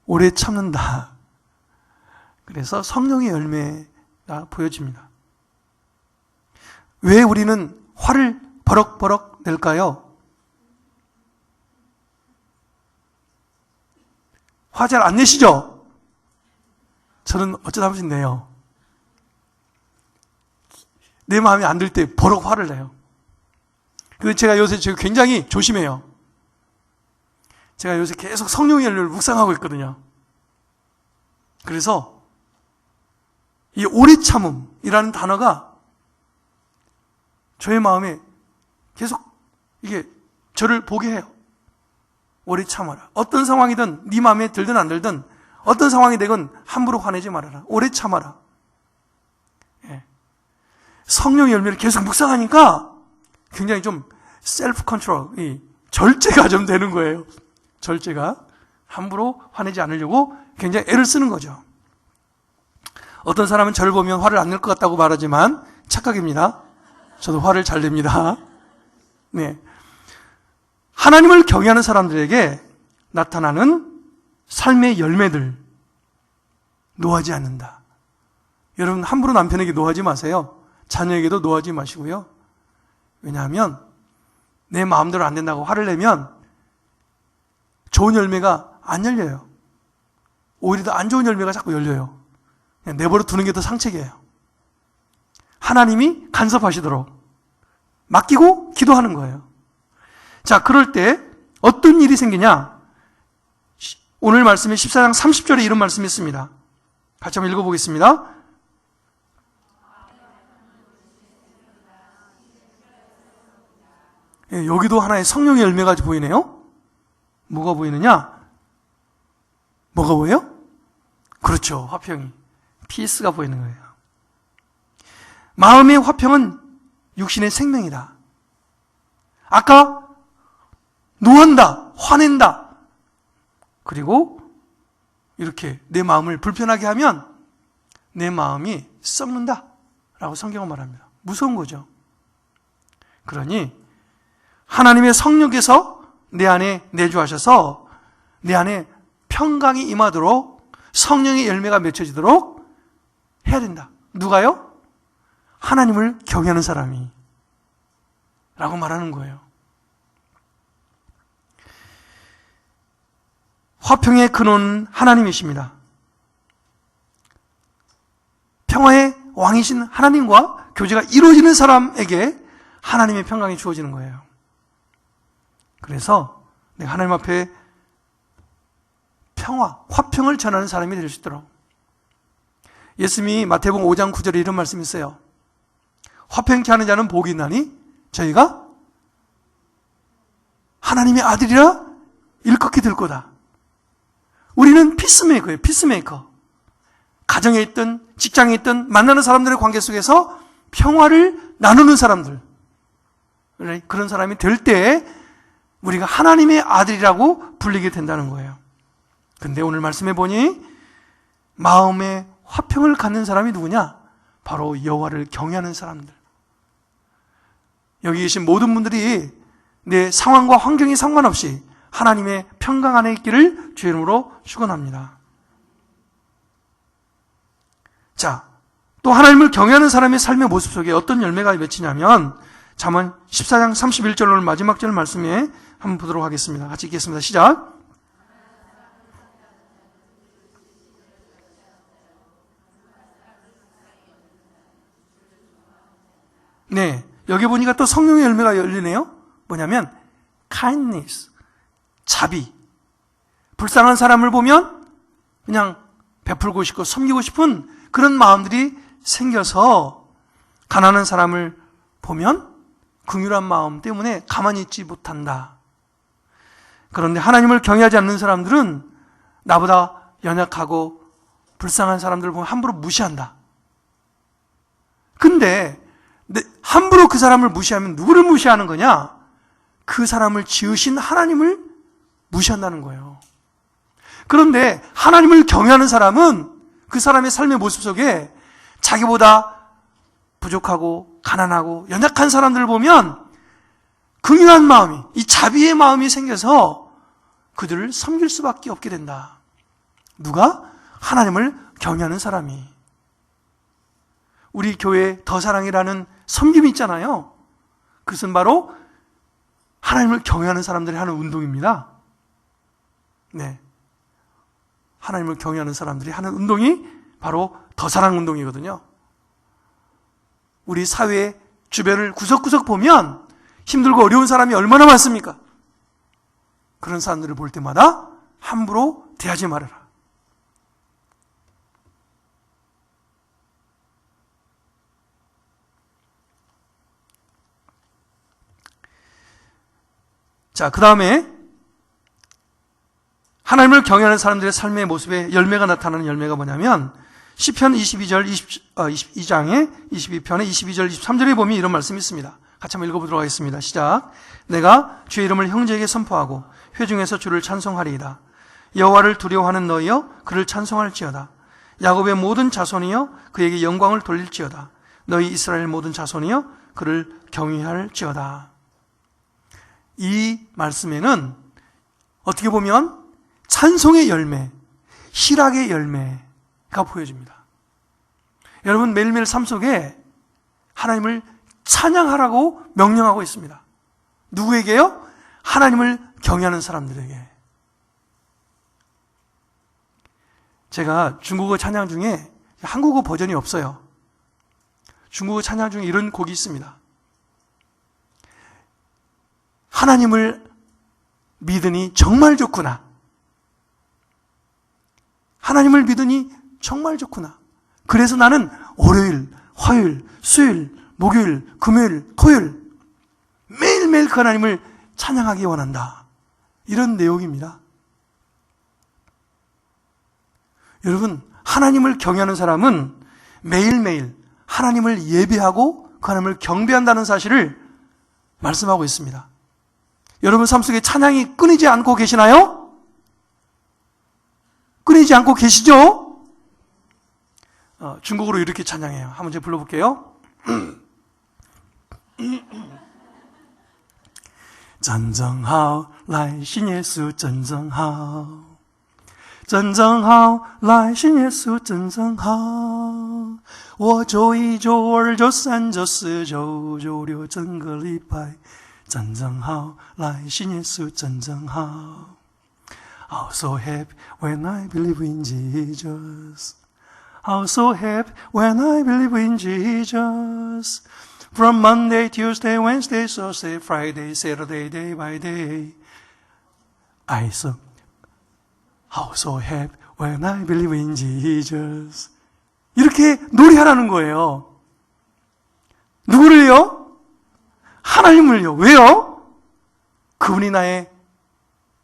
오래 참는다. 그래서 성령의 열매가 보여집니다. 왜 우리는 화를 버럭버럭 낼까요? 화 잘 안 내시죠? 저는 어쩌다 한 번씩 내요. 내 마음에 안 들 때 버럭 화를 내요. 그래서 제가 요새 굉장히 조심해요. 제가 요새 계속 성령의 열매를 묵상하고 있거든요. 그래서 이 오래 참음이라는 단어가 저의 마음에 계속 이게 저를 보게 해요. 오래 참아라. 어떤 상황이든 네 마음에 들든 안 들든 어떤 상황이 되건 함부로 화내지 말아라. 오래 참아라. 예. 성령의 열매를 계속 묵상하니까 굉장히 좀 셀프 컨트롤, 이 절제가 좀 되는 거예요. 절제가 함부로 화내지 않으려고 굉장히 애를 쓰는 거죠. 어떤 사람은 저를 보면 화를 안 낼 것 같다고 말하지만 착각입니다. 저도 화를 잘 냅니다. 네. 하나님을 경외하는 사람들에게 나타나는 삶의 열매들, 노하지 않는다. 여러분 함부로 남편에게 노하지 마세요. 자녀에게도 노하지 마시고요. 왜냐하면 내 마음대로 안 된다고 화를 내면 좋은 열매가 안 열려요. 오히려 더 안 좋은 열매가 자꾸 열려요. 그냥 내버려 두는 게 더 상책이에요. 하나님이 간섭하시도록 맡기고 기도하는 거예요. 자, 그럴 때 어떤 일이 생기냐? 오늘 말씀에 14장 30절에 이런 말씀이 있습니다. 같이 한번 읽어보겠습니다. 예, 여기도 하나의 성령의 열매가 보이네요. 뭐가 보이느냐? 뭐가 보여요? 그렇죠. 화평이. 피스가 보이는 거예요. 마음의 화평은 육신의 생명이다. 아까 노한다, 화낸다, 그리고 이렇게 내 마음을 불편하게 하면 내 마음이 썩는다 라고 성경은 말합니다. 무서운 거죠. 그러니 하나님의 성령께서 내 안에 내주하셔서 내 안에 평강이 임하도록 성령의 열매가 맺혀지도록 해야 된다. 누가요? 하나님을 경외하는 사람이 라고 말하는 거예요. 화평의 근원은 하나님이십니다. 평화의 왕이신 하나님과 교제가 이루어지는 사람에게 하나님의 평강이 주어지는 거예요. 그래서 내가 하나님 앞에 평화, 화평을 전하는 사람이 될 수 있도록, 예수님이 마태복음 5장 9절에 이런 말씀이 있어요. 화평케 하는 자는 복이 있나니 저희가 하나님의 아들이라 일컫게 될 거다. 우리는 피스메이커예요. 피스메이커. 가정에 있든 직장에 있든 만나는 사람들의 관계 속에서 평화를 나누는 사람들, 그런 사람이 될 때 우리가 하나님의 아들이라고 불리게 된다는 거예요. 근데 오늘 말씀해 보니 마음에 화평을 갖는 사람이 누구냐? 바로 여호와를 경외하는 사람들. 여기 계신 모든 분들이 내 상황과 환경이 상관없이 하나님의 평강 안에 있기를 주의 이름으로 축원합니다. 자, 또 하나님을 경외하는 사람의 삶의 모습 속에 어떤 열매가 맺히냐면 잠언 14장 31절 마지막 절 말씀에 한번 보도록 하겠습니다. 같이 읽겠습니다. 시작. 네, 여기 보니까 또 성령의 열매가 열리네요. 뭐냐면 kindness, 자비. 불쌍한 사람을 보면 그냥 베풀고 싶고 섬기고 싶은 그런 마음들이 생겨서 가난한 사람을 보면 긍휼한 마음 때문에 가만히 있지 못한다. 그런데 하나님을 경외하지 않는 사람들은 나보다 연약하고 불쌍한 사람들을 보면 함부로 무시한다. 근데 함부로 그 사람을 무시하면 누구를 무시하는 거냐? 그 사람을 지으신 하나님을 무시한다는 거예요. 그런데 하나님을 경외하는 사람은 그 사람의 삶의 모습 속에 자기보다 부족하고 가난하고 연약한 사람들을 보면 긍휼한 마음이, 이 자비의 마음이 생겨서 그들을 섬길 수밖에 없게 된다. 누가? 하나님을 경외하는 사람이. 우리 교회 더 사랑이라는 섬김이 있잖아요. 그것은 바로 하나님을 경외하는 사람들이 하는 운동입니다. 네, 하나님을 경외하는 사람들이 하는 운동이 바로 더 사랑 운동이거든요. 우리 사회 주변을 구석구석 보면 힘들고 어려운 사람이 얼마나 많습니까? 그런 사람들을 볼 때마다 함부로 대하지 말아라. 자, 그 다음에 하나님을 경외하는 사람들의 삶의 모습에 열매가 나타나는 열매가 뭐냐면 시편 22장에 22편에 22절 23절에 보면 이런 말씀이 있습니다. 같이 한번 읽어보도록 하겠습니다. 시작. 내가 주의 이름을 형제에게 선포하고 회중에서 주를 찬송하리이다. 여호와를 두려워하는 너희여 그를 찬송할지어다. 야곱의 모든 자손이여 그에게 영광을 돌릴지어다. 너희 이스라엘 모든 자손이여 그를 경외할지어다. 이 말씀에는 어떻게 보면 찬송의 열매, 희락의 열매가 보여집니다. 여러분 매일매일 삶 속에 하나님을 찬양하라고 명령하고 있습니다. 누구에게요? 하나님을 경외하는 사람들에게. 제가 중국어 찬양 중에 한국어 버전이 없어요. 중국어 찬양 중에 이런 곡이 있습니다. 하나님을 믿으니 정말 좋구나. 하나님을 믿으니 정말 좋구나. 그래서 나는 월요일, 화요일, 수요일, 목요일, 금요일, 토요일 매일매일 그 하나님을 찬양하기 원한다. 이런 내용입니다. 여러분, 하나님을 경외하는 사람은 매일매일 하나님을 예배하고 그 하나님을 경배한다는 사실을 말씀하고 있습니다. 여러분 삶 속에 찬양이 끊이지 않고 계시나요? 끊이지 않고 계시죠? 중국어로 이렇게 찬양해요. 한번 제가 불러볼게요. 真正好，来信耶稣真正好，真正好，来信耶稣真正好。我周一、周二、周三、周四、周五、周六整个礼拜，真正好，来信耶稣真正好。I'm so happy when I believe in Jesus. I'm so happy when I believe in Jesus. From Monday, Tuesday, Wednesday, Thursday, Friday, Saturday, day by day. I'm so happy when I believe in Jesus. 이렇게 노래하라는 거예요. 누구를요? 하나님을요. 왜요? 그분이 나의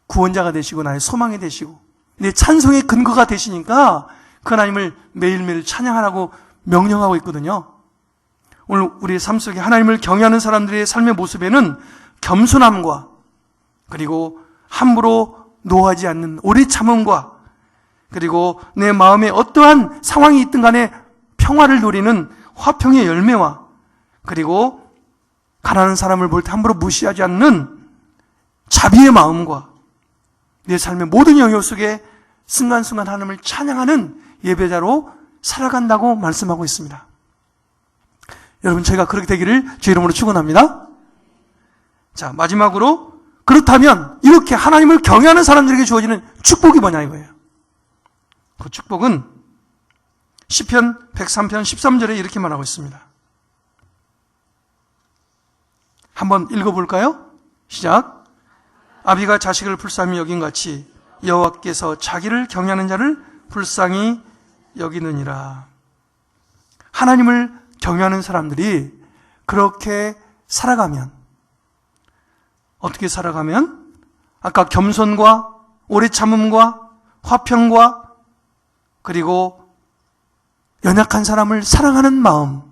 구원자가 되시고 나의 소망이 되시고 내 찬송의 근거가 되시니까 그 하나님을 매일매일 찬양하라고 명령하고 있거든요. 오늘 우리의 삶 속에 하나님을 경외하는 사람들의 삶의 모습에는 겸손함과 그리고 함부로 노하지 않는 오래 참음과 그리고 내 마음에 어떠한 상황이 있든 간에 평화를 누리는 화평의 열매와 그리고 가난한 사람을 볼 때 함부로 무시하지 않는 자비의 마음과 내 삶의 모든 영역 속에 순간순간 하나님을 찬양하는 예배자로 살아간다고 말씀하고 있습니다. 여러분 저희가 그렇게 되기를 주 이름으로 축원합니다. 자, 마지막으로 그렇다면 이렇게 하나님을 경외하는 사람들에게 주어지는 축복이 뭐냐 이거예요. 그 축복은 시편 103편 13절에 이렇게 말하고 있습니다. 한번 읽어볼까요? 시작. 아비가 자식을 불쌍히 여긴 같이 여호와께서 자기를 경외하는 자를 불쌍히 여기느니라. 하나님을 경외하는 사람들이 그렇게 살아가면 어떻게 살아가면 아까 겸손과 오래 참음과 화평과 그리고 연약한 사람을 사랑하는 마음,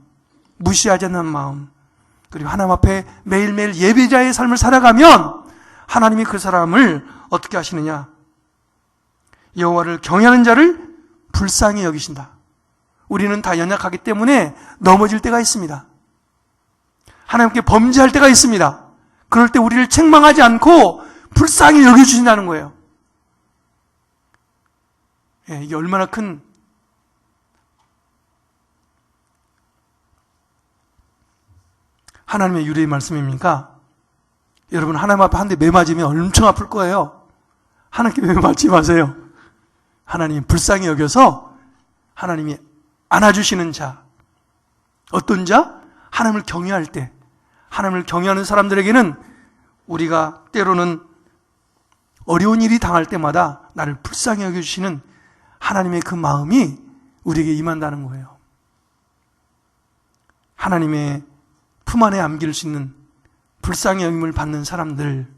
무시하지 않는 마음 그리고 하나님 앞에 매일매일 예배자의 삶을 살아가면 하나님이 그 사람을 어떻게 하시느냐? 여호와를 경외하는 자를 불쌍히 여기신다. 우리는 다 연약하기 때문에 넘어질 때가 있습니다. 하나님께 범죄할 때가 있습니다. 그럴 때 우리를 책망하지 않고 불쌍히 여겨주신다는 거예요. 이게 얼마나 큰 하나님의 유래의 말씀입니까? 여러분 하나님 앞에 한 대 매 맞으면 엄청 아플 거예요. 하나님께 매 맞지 마세요. 하나님 불쌍히 여겨서 하나님이 안아주시는 자. 어떤 자? 하나님을 경외할 때. 하나님을 경외하는 사람들에게는 우리가 때로는 어려운 일이 당할 때마다 나를 불쌍히 여겨주시는 하나님의 그 마음이 우리에게 임한다는 거예요. 하나님의 품 안에 안길 수 있는 불쌍히 여김을 받는 사람들,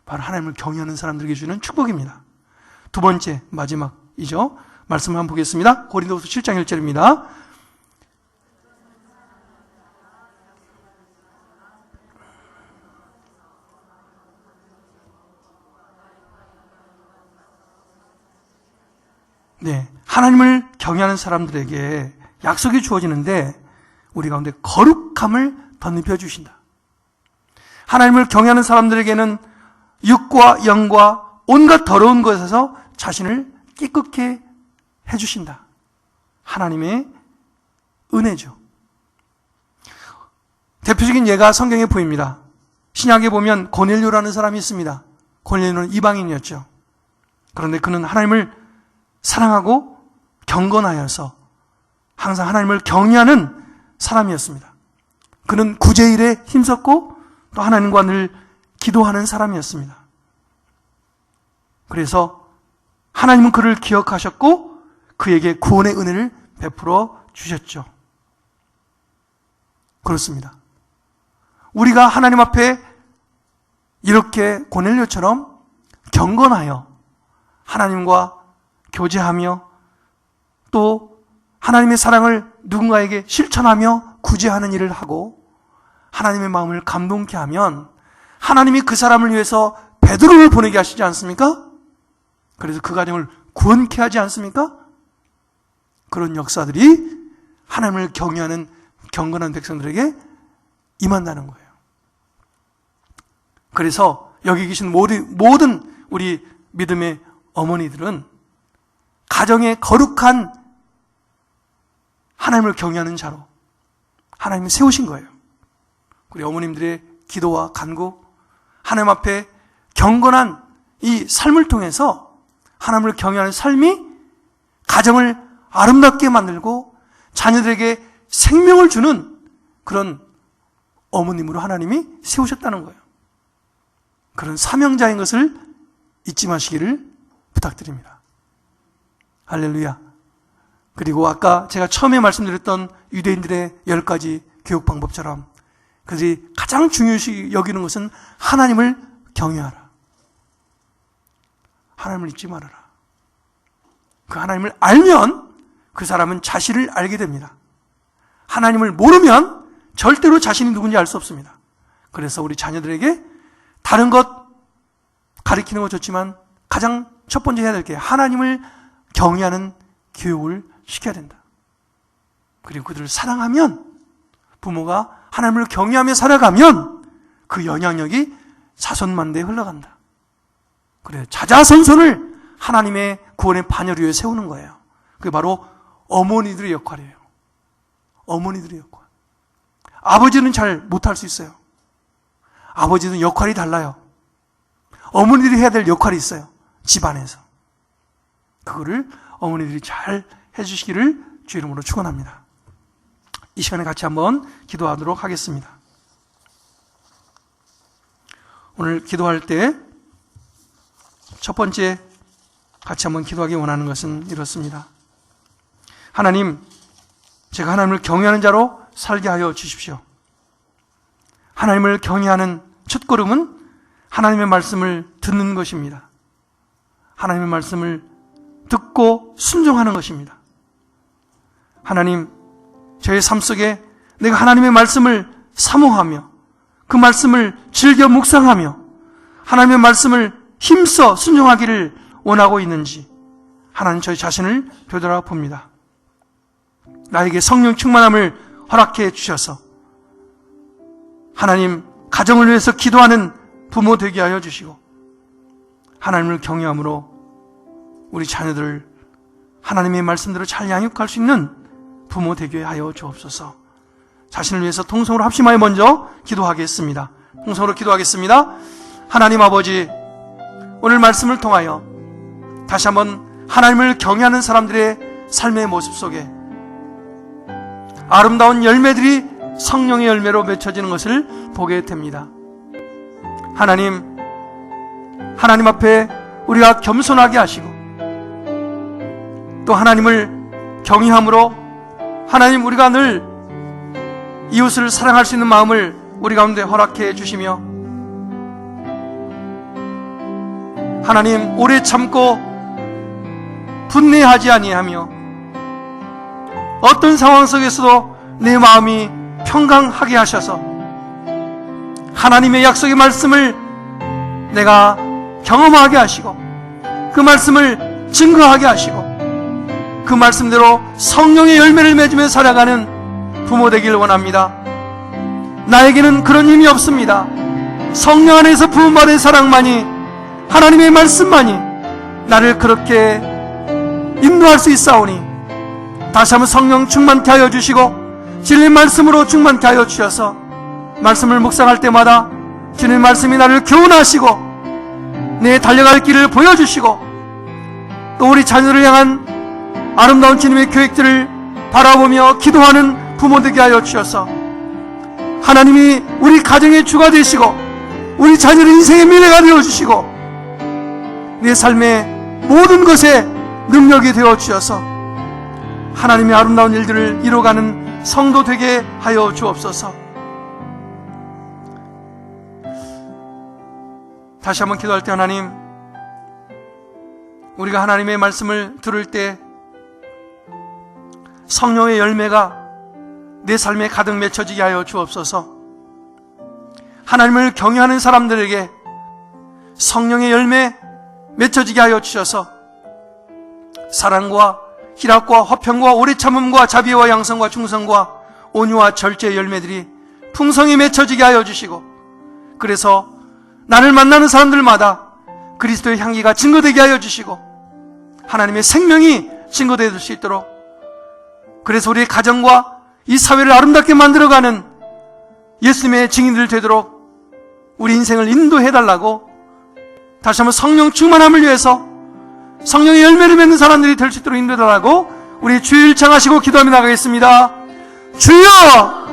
바로 하나님을 경외하는 사람들에게 주는 축복입니다. 두 번째, 마지막이죠. 말씀을 한번 보겠습니다. 고린도후서 7장 1절입니다. 네, 하나님을 경외하는 사람들에게 약속이 주어지는데 우리 가운데 거룩함을 덧입혀 주신다. 하나님을 경외하는 사람들에게는 육과 영과 온갖 더러운 것에서 자신을 깨끗게 해주신다. 하나님의 은혜죠. 대표적인 예가 성경에 보입니다. 신약에 보면 고넬료라는 사람이 있습니다. 고넬료는 이방인이었죠. 그런데 그는 하나님을 사랑하고 경건하여서 항상 하나님을 경외하는 사람이었습니다. 그는 구제일에 힘썼고 또 하나님과 늘 기도하는 사람이었습니다. 그래서 하나님은 그를 기억하셨고 그에게 구원의 은혜를 베풀어 주셨죠. 그렇습니다. 우리가 하나님 앞에 이렇게 고넬료처럼 경건하여 하나님과 교제하며 또 하나님의 사랑을 누군가에게 실천하며 구제하는 일을 하고 하나님의 마음을 감동케 하면 하나님이 그 사람을 위해서 베드로를 보내게 하시지 않습니까? 그래서 그 가정을 구원케 하지 않습니까? 그런 역사들이 하나님을 경외하는 경건한 백성들에게 임한다는 거예요. 그래서 여기 계신 모든 우리 믿음의 어머니들은 가정의 거룩한 하나님을 경외하는 자로 하나님이 세우신 거예요. 우리 어머님들의 기도와 간구, 하나님 앞에 경건한 이 삶을 통해서 하나님을 경외하는 삶이 가정을 아름답게 만들고 자녀들에게 생명을 주는 그런 어머님으로 하나님이 세우셨다는 거예요. 그런 사명자인 것을 잊지 마시기를 부탁드립니다. 할렐루야. 그리고 아까 제가 처음에 말씀드렸던 유대인들의 10가지 교육 방법처럼 그들이 가장 중요시 여기는 것은 하나님을 경외하라. 하나님을 잊지 말아라. 그 하나님을 알면 그 사람은 자신을 알게 됩니다. 하나님을 모르면 절대로 자신이 누군지 알 수 없습니다. 그래서 우리 자녀들에게 다른 것 가르치는 거 좋지만 가장 첫 번째 해야 될 게 하나님을 경외하는 교육을 시켜야 된다. 그리고 그들을 사랑하면 부모가 하나님을 경외하며 살아가면 그 영향력이 자손만대에 흘러간다. 그래 자자손손을 하나님의 구원의 반열 위에 세우는 거예요. 그게 바로 어머니들의 역할이에요. 어머니들의 역할. 아버지는 잘 못할 수 있어요. 아버지는 역할이 달라요. 어머니들이 해야 될 역할이 있어요. 집안에서. 그거를 어머니들이 잘 해주시기를 주 이름으로 축원합니다. 이 시간에 같이 한번 기도하도록 하겠습니다. 오늘 기도할 때 첫 번째 같이 한번 기도하기 원하는 것은 이렇습니다. 하나님, 제가 하나님을 경외하는 자로 살게 하여 주십시오. 하나님을 경외하는 첫걸음은 하나님의 말씀을 듣는 것입니다. 하나님의 말씀을 듣고 순종하는 것입니다. 하나님, 저의 삶 속에 내가 하나님의 말씀을 사모하며 그 말씀을 즐겨 묵상하며 하나님의 말씀을 힘써 순종하기를 원하고 있는지 하나님 저희 자신을 되돌아봅니다. 나에게 성령 충만함을 허락해 주셔서 하나님 가정을 위해서 기도하는 부모 되게 하여 주시고 하나님을 경외함으로 우리 자녀들을 하나님의 말씀대로 잘 양육할 수 있는 부모 되게 하여 주옵소서. 자신을 위해서 통성으로 합심하여 먼저 기도하겠습니다. 통성으로 기도하겠습니다. 하나님 아버지, 오늘 말씀을 통하여 다시 한번 하나님을 경외하는 사람들의 삶의 모습 속에 아름다운 열매들이 성령의 열매로 맺혀지는 것을 보게 됩니다. 하나님 앞에 우리가 겸손하게 하시고 또 하나님을 경외함으로 하나님 우리가 늘 이웃을 사랑할 수 있는 마음을 우리 가운데 허락해 주시며 하나님 오래 참고 분내하지 아니하며 어떤 상황 속에서도 내 마음이 평강하게 하셔서 하나님의 약속의 말씀을 내가 경험하게 하시고 그 말씀을 증거하게 하시고 그 말씀대로 성령의 열매를 맺으며 살아가는 부모 되기를 원합니다. 나에게는 그런 힘이 없습니다. 성령 안에서 부음받은 사랑만이 하나님의 말씀만이 나를 그렇게 인도할 수 있사오니 다시 한번 성령 충만케 하여 주시고 진리의 말씀으로 충만케 하여 주셔서 말씀을 묵상할 때마다 주님의 말씀이 나를 교훈하시고 내 달려갈 길을 보여주시고 또 우리 자녀를 향한 아름다운 주님의 계획들을 바라보며 기도하는 부모 되게 하여 주셔서 하나님이 우리 가정의 주가 되시고 우리 자녀의 인생의 미래가 되어주시고 내 삶의 모든 것에 능력이 되어주셔서 하나님의 아름다운 일들을 이뤄가는 성도 되게 하여 주옵소서. 다시 한번 기도할 때 하나님, 우리가 하나님의 말씀을 들을 때 성령의 열매가 내 삶에 가득 맺혀지게 하여 주옵소서. 하나님을 경외하는 사람들에게 성령의 열매 맺혀지게 하여 주셔서 사랑과 희락과 화평과 오래 참음과 자비와 양성과 충성과 온유와 절제의 열매들이 풍성히 맺혀지게 하여 주시고, 그래서 나를 만나는 사람들마다 그리스도의 향기가 증거되게 하여 주시고 하나님의 생명이 증거될 수 있도록, 그래서 우리의 가정과 이 사회를 아름답게 만들어가는 예수님의 증인들 되도록 우리 인생을 인도해달라고, 다시 한번 성령 충만함을 위해서 성령의 열매를 맺는 사람들이 될 수 있도록 인도해달라고 우리 주일 청하시고 기도하며 나가겠습니다. 주여!